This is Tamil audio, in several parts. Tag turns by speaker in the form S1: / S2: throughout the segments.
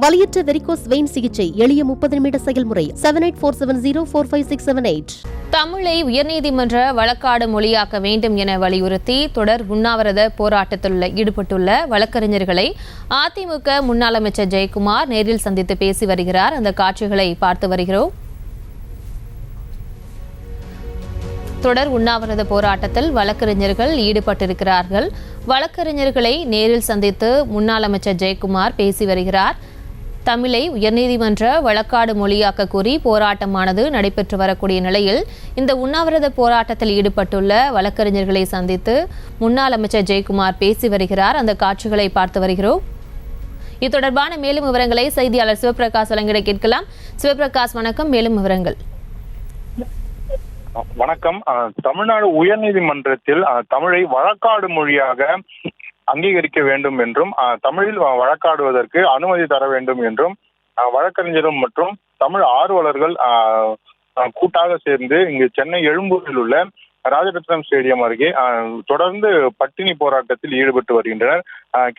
S1: வலியற்ற வெரிகோஸ் வெயின் சிகிச்சை எளிய 30 நிமிட செயல்முறை 7847045678.
S2: தமிழை உயர்நீதிமன்ற வழக்காடு மொழியாக்க வேண்டும் என வலியுறுத்தி தொடர் உண்ணாவிரத போராட்டத்தில் ஈடுபட்டுள்ள வழக்கறிஞர்களை அதிமுக முன்னாள் அமைச்சர் ஜெயக்குமார் நேரில் சந்தித்து பேசி வருகிறார். அந்த காட்சிகளை பார்த்து வருகிறோம். தொடர் உண்ணாவிரத போராட்டத்தில் வழக்கறிஞர்கள் ஈடுபட்டிருக்கிறார்கள். வழக்கறிஞர்களை நேரில் சந்தித்து முன்னாள் அமைச்சர் ஜெயக்குமார் பேசி வருகிறார். தமிழை உயர்நீதிமன்ற வழக்காடு மொழியாக்க கோரி போராட்டமானது நடைபெற்று வரக்கூடிய நிலையில் இந்த உண்ணாவிரத போராட்டத்தில் ஈடுபட்டுள்ள வழக்கறிஞர்களை சந்தித்து முன்னாள் அமைச்சர் ஜெயக்குமார் பேசி வருகிறார். அந்த காட்சிகளை பார்த்து வருகிறோம். இது தொடர்பான மேலும் விவரங்களை செய்தியாளர் சிவபிரகாஷ் வழங்கிட கேட்கலாம். சிவபிரகாஷ், வணக்கம். மேலும் விவரங்கள்.
S3: வணக்கம். தமிழ்நாடு உயர்நீதிமன்றத்தில் தமிழை வழக்காடு மொழியாக அங்கீகரிக்க வேண்டும் என்றும் தமிழில் வழக்காடுவதற்கு அனுமதி தர வேண்டும் என்றும் வழக்கறிஞரும் மற்றும் தமிழ் ஆர்வலர்கள் கூட்டாக சேர்ந்து இங்கு சென்னை எழும்பூரில் உள்ள ராஜரத்னம் ஸ்டேடியம் அருகே தொடர்ந்து பட்டினி போராட்டத்தில் ஈடுபட்டு வருகின்றனர்.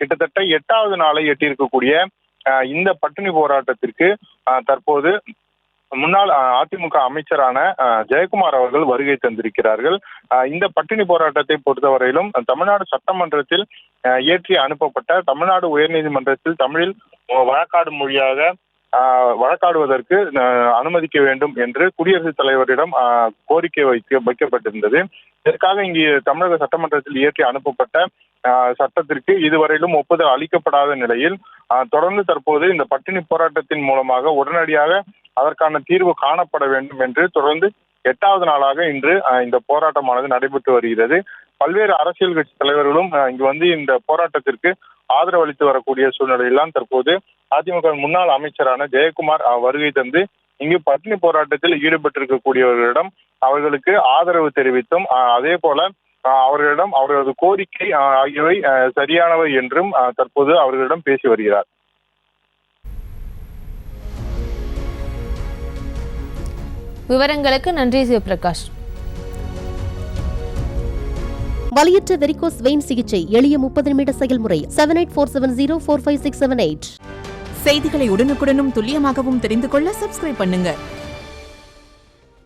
S3: கிட்டத்தட்ட 8வது நாளை எட்டியிருக்கக்கூடிய இந்த பட்டினி போராட்டத்திற்கு தற்போது முன்னாள் அதிமுக அமைச்சரான ஜெயக்குமார் அவர்கள் வருகை தந்திருக்கிறார்கள். இந்த பட்டினி போராட்டத்தை பொறுத்தவரையிலும் தமிழ்நாடு சட்டமன்றத்தில் இயற்றி அனுப்பப்பட்ட தமிழ்நாடு உயர்நீதிமன்றத்தில் தமிழில் வழக்காடு மொழியாக வழக்காடுவதற்கு அனுமதிக்க வேண்டும் என்று குடியரசுத் தலைவரிடம் கோரிக்கை வைக்கப்பட்டிருந்தது. இதற்காக இங்கு தமிழக சட்டமன்றத்தில் இயற்றி அனுப்பப்பட்ட சட்டத்திற்கு இதுவரையிலும் ஒப்புதல் அளிக்கப்படாத நிலையில் தொடர்ந்து தற்போது இந்த பட்டினி போராட்டத்தின் மூலமாக உடனடியாக அதற்கான தீர்வு காணப்பட வேண்டும் என்று தொடர்ந்து 8வது நாளாக இன்று இந்த போராட்டமானது நடைபெற்று வருகிறது. பல்வேறு அரசியல் கட்சி தலைவர்களும் இங்கு வந்து இந்த போராட்டத்திற்கு ஆதரவு அளித்து வரக்கூடிய சூழ்நிலையில்தான் தற்போது அதிமுக முன்னாள் அமைச்சரான ஜெயக்குமார் வருகை தந்து இங்கு பட்டினி போராட்டத்தில் ஈடுபட்டிருக்கக்கூடியவர்களிடம் அவர்களுக்கு ஆதரவு தெரிவித்தும் அதே போல அவர்களிடம் அவர்களது கோரிக்கை ஆகியவை சரியானவை என்றும் தற்போது அவர்களிடம் பேசி வருகிறார்.
S2: விவரங்களுக்கு நன்றி சிவபிரகாஷ்.
S1: வலியற்ற வெரிகோஸ் வெயின் சிகிச்சை எளிய 30 நிமிட செயல்முறை 7847045678.
S4: செய்திகளை உடனுக்குடனும் துல்லியமாகவும் தெரிந்து கொள்ள சப்ஸ்கிரைப் பண்ணுங்க.